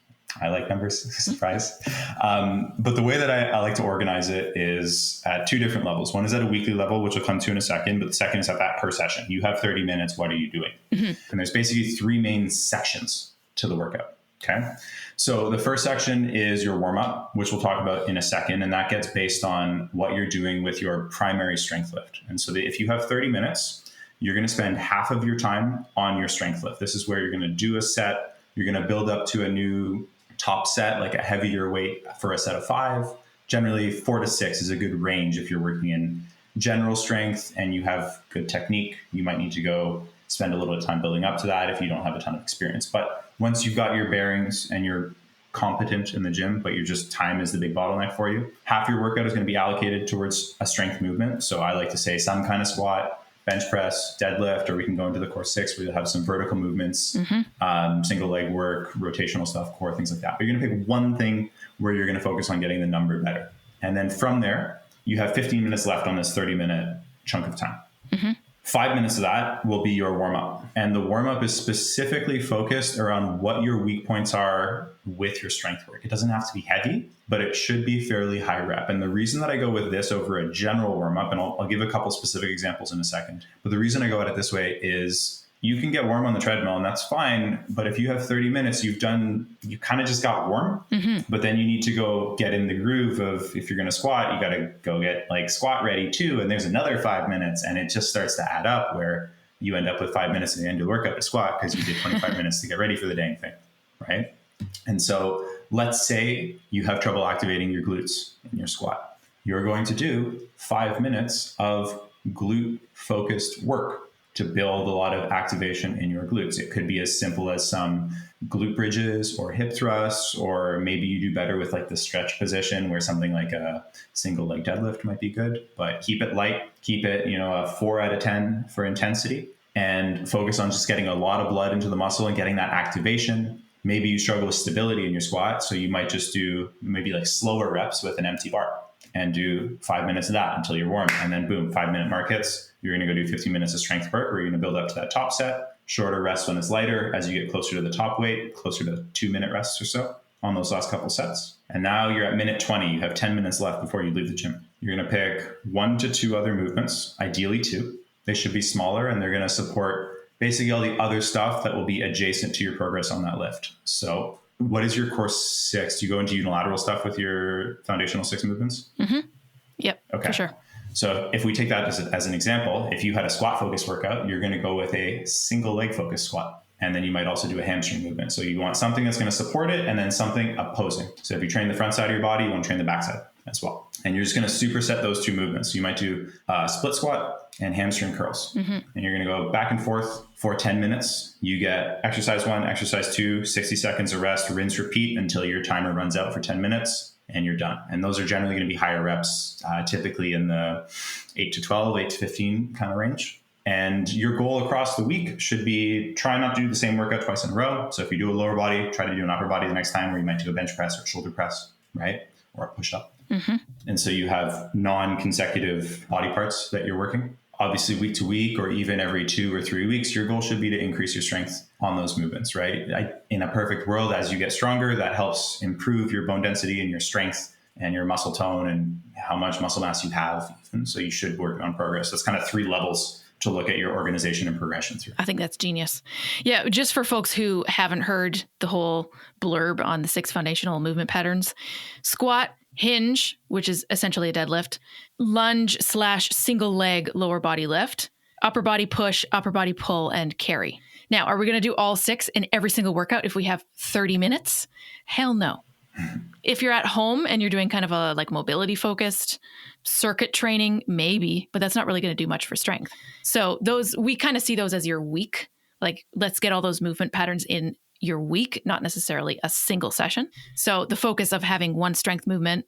I like numbers. Surprise. But the way that I like to organize it is at two different levels. One is at a weekly level, which we'll come to in a second, but the second is at that per session. You have 30 minutes. What are you doing? And there's basically three main sections to the workout. Okay. So the first section is your warm up, which we'll talk about in a second. And that gets based on what you're doing with your primary strength lift. And so if you have 30 minutes, you're going to spend half of your time on your strength lift. This is where you're going to do a set. You're going to build up to a new top set, like a heavier weight for a set of 5. Generally 4 to 6 is a good range. If you're working in general strength and you have good technique, you might need to go spend a little bit of time building up to that if you don't have a ton of experience. But once you've got your bearings and you're competent in the gym, but time is the big bottleneck for you, half your workout is going to be allocated towards a strength movement. So I like to say some kind of squat, bench press, deadlift, or we can go into the core 6 where you'll have some vertical movements, single leg work, rotational stuff, core, things like that. But you're going to pick one thing where you're going to focus on getting the number better. And then from there, you have 15 minutes left on this 30-minute chunk of time. 5 minutes of that will be your warm-up. And the warm-up is specifically focused around what your weak points are with your strength work. It doesn't have to be heavy, but it should be fairly high rep. And the reason that I go with this over a general warm-up, and I'll give a couple specific examples in a second, but the reason I go at it this way is you can get warm on the treadmill and that's fine. But if you have 30 minutes, you kind of just got warm, but then you need to go get in the groove of, if you're going to squat, you got to go get like squat ready too. And there's another 5 minutes and it just starts to add up where you end up with 5 minutes at the end of the workout to squat because you did 25 minutes to get ready for the dang thing. Right. And so let's say you have trouble activating your glutes in your squat. You're going to do 5 minutes of glute focused work to build a lot of activation in your glutes. It could be as simple as some glute bridges or hip thrusts, or maybe you do better with like the stretch position where something like a single leg deadlift might be good, but keep it light, keep it, a 4 out of 10 for intensity, and focus on just getting a lot of blood into the muscle and getting that activation. Maybe you struggle with stability in your squat, so you might just do maybe like slower reps with an empty bar and do 5 minutes of that until you're warm. And then boom, 5 minute mark hits. You're going to go do 15 minutes of strength work where you're going to build up to that top set, shorter rest when it's lighter. As you get closer to the top weight, closer to 2 minute rests or so on those last couple sets. And now you're at minute 20. You have 10 minutes left before you leave the gym. You're going to pick 1 to 2 other movements, ideally 2. They should be smaller and they're going to support basically all the other stuff that will be adjacent to your progress on that lift. So what is your core 6? Do you go into unilateral stuff with your foundational 6 movements? Yep. Okay. For sure. So if we take that as an example, if you had a squat focused workout, you're going to go with a single leg focused squat. And then you might also do a hamstring movement. So you want something that's going to support it and then something opposing. So if you train the front side of your body, you want to train the back side as well. And you're just going to superset those 2 movements. So you might do split squat and hamstring curls. And you're going to go back and forth for 10 minutes. You get exercise 1, exercise 2, 60 seconds of rest, rinse, repeat until your timer runs out for 10 minutes. And you're done. And those are generally going to be higher reps, typically in the 8 to 12, 8 to 15 kind of range. And your goal across the week should be try not to do the same workout twice in a row. So if you do a lower body, try to do an upper body the next time, where you might do a bench press or shoulder press, right? Or a push up. And so you have non-consecutive body parts that you're working. Obviously, week to week, or even every 2 or 3 weeks, your goal should be to increase your strength on those movements, right? In a perfect world, as you get stronger, that helps improve your bone density and your strength and your muscle tone and how much muscle mass you have. And so you should work on progress. That's kind of 3 levels to look at your organization and progression through. I think that's genius. Yeah, just for folks who haven't heard the whole blurb on the 6 foundational movement patterns: squat, hinge, which is essentially a deadlift, lunge / single leg lower body lift, upper body push, upper body pull, and carry. Now, are we going to do all 6 in every single workout if we have 30 minutes? Hell no. If you're at home and you're doing kind of a like mobility focused circuit training, maybe, but that's not really going to do much for strength. So those, we kind of see those as your week. Like, let's get all those movement patterns in your week, not necessarily a single session. So the focus of having one strength movement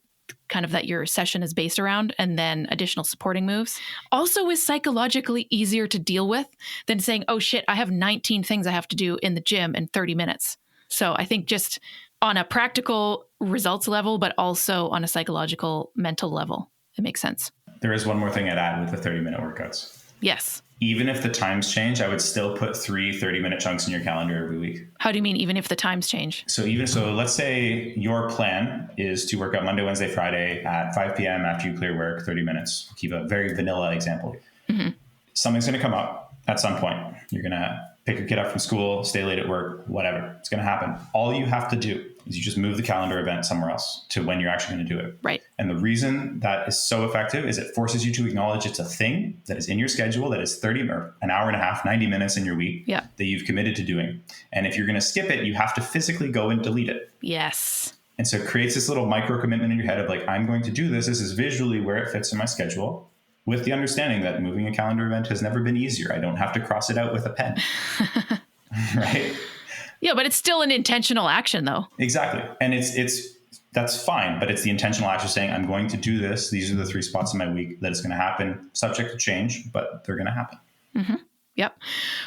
kind of that your session is based around, and then additional supporting moves, also is psychologically easier to deal with than saying, oh shit, I have 19 things I have to do in the gym in 30 minutes. So I think just on a practical results level, but also on a psychological, mental level, it makes sense. There is one more thing I'd add with the 30-minute workouts. Yes. Even if the times change, I would still put 3 30-minute chunks in your calendar every week. How do you mean even if the times change? So let's say your plan is to work out Monday, Wednesday, Friday at 5 p.m. after you clear work, 30 minutes. We'll keep a very vanilla example. Mm-hmm. Something's going to come up at some point. You're going to pick your kid up from school, stay late at work, whatever. It's going to happen. All you have to do is you just move the calendar event somewhere else to when you're actually going to do it. Right. And the reason that is so effective is it forces you to acknowledge it's a thing that is in your schedule, that is 30 or an hour and a half, 90 minutes in your week that you've committed to doing. And if you're going to skip it, you have to physically go and delete it. Yes. And so it creates this little micro commitment in your head of like, I'm going to do this. This is visually where it fits in my schedule, with the understanding that moving a calendar event has never been easier. I don't have to cross it out with a pen. Right? Yeah, but it's still an intentional action though. Exactly. And that's fine, but it's the intentional action saying, I'm going to do this. These are the 3 spots in my week that is going to happen, subject to change, but they're going to happen. Mm-hmm. Yep.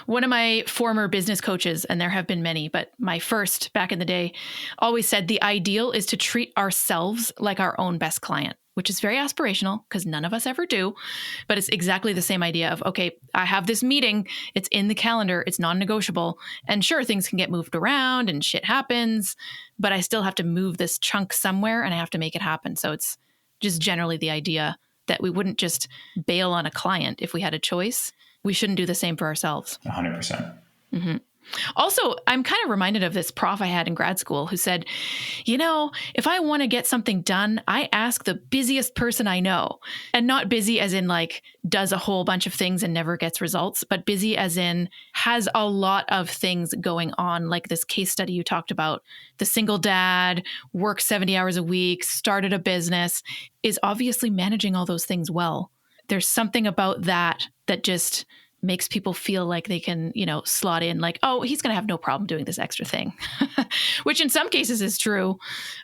One of my former business coaches, and there have been many, but my first back in the day, always said the ideal is to treat ourselves like our own best client, which is very aspirational because none of us ever do. But it's exactly the same idea of, okay, I have this meeting. It's in the calendar. It's non-negotiable. And sure, things can get moved around and shit happens, but I still have to move this chunk somewhere and I have to make it happen. So it's just generally the idea that we wouldn't just bail on a client if we had a choice. We shouldn't do the same for ourselves. 100%. Mm-hmm. Also, I'm kind of reminded of this prof I had in grad school who said, if I want to get something done, I ask the busiest person I know. And not busy as in like does a whole bunch of things and never gets results, but busy as in has a lot of things going on. Like this case study you talked about, the single dad, works 70 hours a week, started a business, is obviously managing all those things well. There's something about that just makes people feel like they can, slot in like, oh, he's going to have no problem doing this extra thing, which in some cases is true.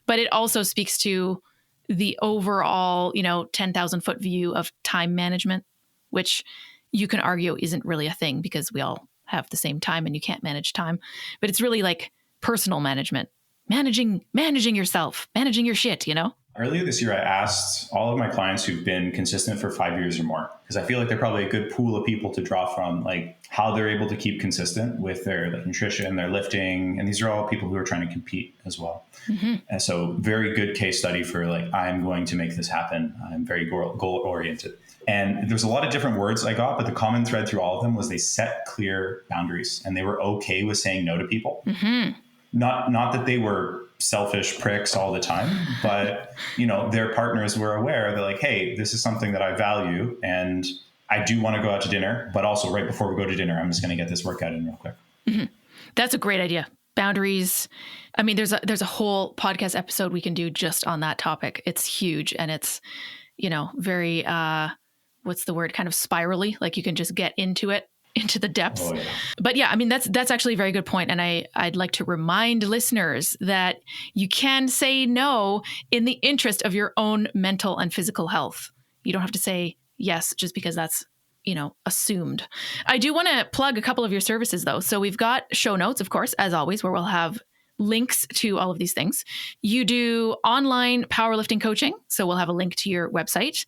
But it also speaks to the overall, 10,000 foot view of time management, which you can argue isn't really a thing because we all have the same time and you can't manage time. But it's really like personal management, managing yourself, managing your shit, Earlier this year, I asked all of my clients who've been consistent for 5 years or more, because I feel like they're probably a good pool of people to draw from, like how they're able to keep consistent with their nutrition, their lifting. And these are all people who are trying to compete as well. Mm-hmm. And so very good case study for like, I'm going to make this happen. I'm very goal oriented. And there's a lot of different words I got, but the common thread through all of them was they set clear boundaries and they were okay with saying no to people. Mm-hmm. Not that they were selfish pricks all the time, but their partners were aware. They're like, hey, this is something that I value and I do want to go out to dinner, but also right before we go to dinner, I'm just going to get this workout in real quick. Mm-hmm. That's a great idea. Boundaries. I mean, there's a whole podcast episode we can do just on that topic. It's huge and it's, very, what's the word? Kind of spirally, like you can just get into the depths. Oh, yeah. But yeah, I mean, that's actually a very good point. And I'd like to remind listeners that you can say no in the interest of your own mental and physical health. You don't have to say yes just because that's, assumed. I do want to plug a couple of your services though. So we've got show notes, of course, as always, where we'll have links to all of these things. You do online powerlifting coaching. So we'll have a link to your website.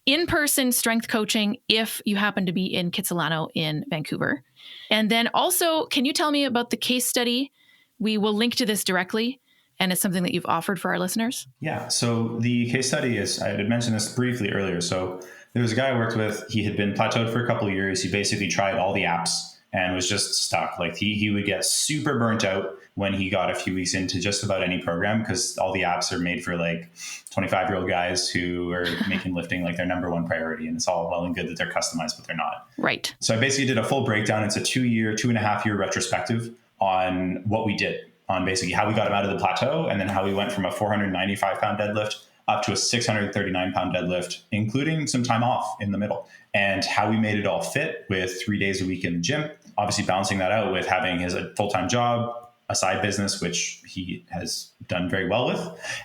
In-person strength coaching if you happen to be in Kitsilano in Vancouver. And then also, can you tell me about the case study? We will link to this directly. And it's something that you've offered for our listeners. Yeah. So the case study is, I had mentioned this briefly earlier. So there was a guy I worked with. He had been plateaued for a couple of years. He basically tried all the apps and was just stuck. Like he would get super burnt out when he got a few weeks into just about any program, because all the apps are made for like 25-year-old guys who are making lifting like their number one priority. And it's all well and good that they're customized, but they're not. Right. So I basically did a full breakdown. It's a 2.5 year retrospective on what we did, on basically how we got him out of the plateau, and then how we went from a 495 pound deadlift up to a 639 pound deadlift, including some time off in the middle, and how we made it all fit with 3 days a week in the gym, obviously balancing that out with having his full-time job, a side business, which he has done very well with,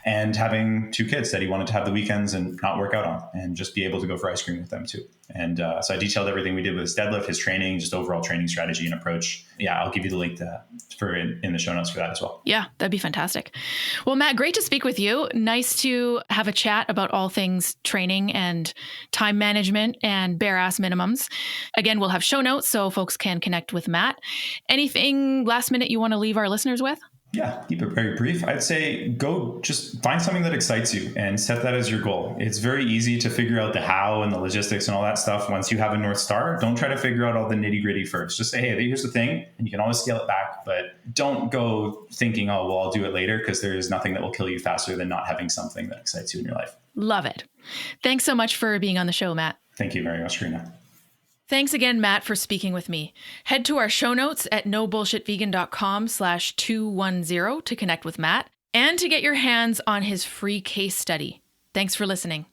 and having 2 kids that he wanted to have the weekends and not work out on and just be able to go for ice cream with them too. And so I detailed everything we did with his deadlift, his training, just overall training strategy and approach. Yeah, I'll give you the link in the show notes for that as well. Yeah, that'd be fantastic. Well, Matt, great to speak with you. Nice to have a chat about all things training and time management and bare ass minimums. Again, we'll have show notes so folks can connect with Matt. Anything last minute you want to leave our listeners with? Yeah, keep it very brief. I'd say go just find something that excites you and set that as your goal. It's very easy to figure out the how and the logistics and all that stuff. Once you have a North Star, don't try to figure out all the nitty gritty first. Just say, hey, here's the thing, and you can always scale it back, but don't go thinking, oh, well, I'll do it later, because there's nothing that will kill you faster than not having something that excites you in your life. Love it. Thanks so much for being on the show, Matt. Thank you very much, Karina. Thanks again, Matt, for speaking with me. Head to our show notes at nobullshitvegan.com/210 to connect with Matt and to get your hands on his free case study. Thanks for listening.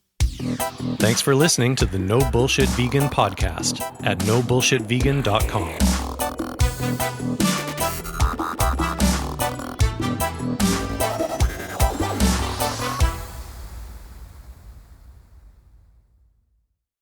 Thanks for listening to the No Bullshit Vegan podcast at nobullshitvegan.com.